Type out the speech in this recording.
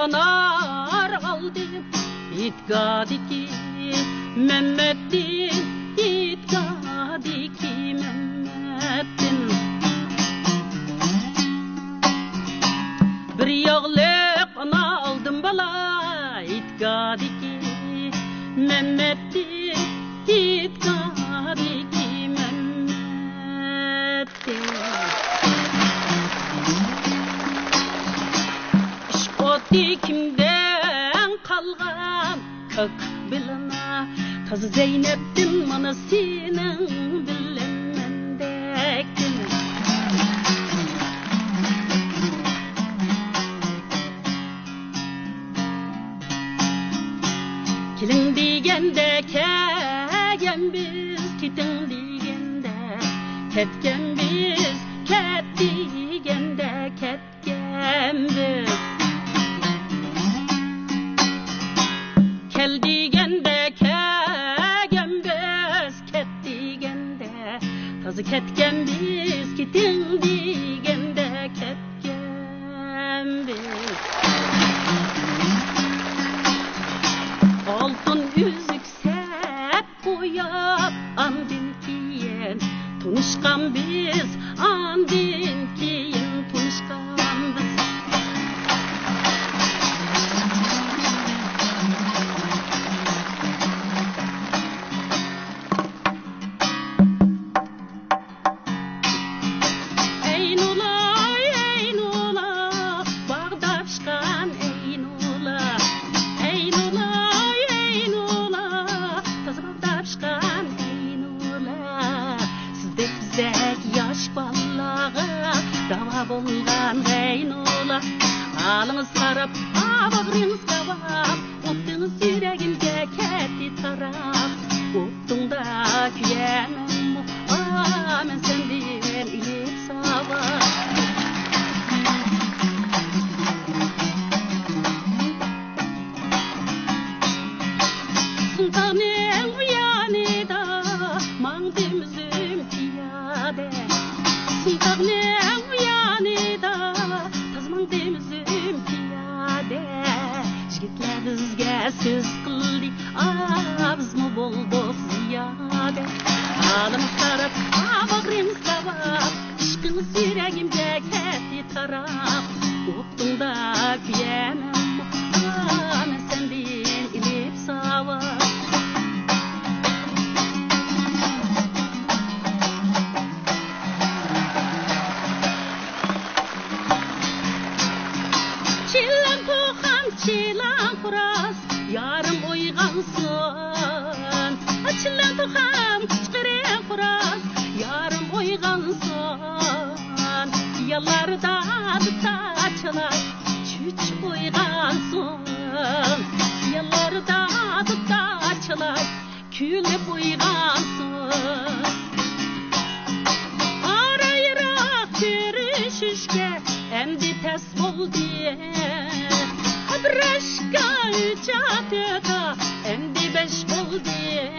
anar aldı İtkadiki Mehmet'in İtkadiki Mehmet'in Bir yağlık ana aldım bala İtkadiki Mehmet'in İtkadiki Mehmet'in İşkoti kimden kalgan kök bilana Tazı Zeynep'tin mana senin bilenmendektin Kilin digende kegen biz Kitin digende ketken biz Ket digende ketken biz Kel digende kegen biz Ket digende Tazı ketken biz Kitin digende ketken biz Altın yüzük sep koyup andin kiyen Tunuşkan biz andin kiyen tunuşkan biz Eynula Bağdaşkan Eynula Yaş ballağa dava bolgan Eynula Alınız sarıp ağabağrınız kavap Ottunuz yüreğimde ketti taraf Ottunda küyemem men senden ilip sava Sultanın uyanıda mangdımızım piyade Sultanın uyanıda tazman demizim piyade Jigitler bizge söz kıldı biz mı boldu ziyade Alımız taraf ağabağrımız kavap Aşkınız yüreğimde ketti taraf Ottunda küyemem men senden ilip sava Çilan kuras yarım oygansın Çilan tuğam çıkırın kuras yarım oygansın Yalarda dıta çalar çüç oygansın Yalarda dıta çalar külüp oygansın Arayırak görüşüşke endi tez bol diye Abrashka çatıda endi beş bol diye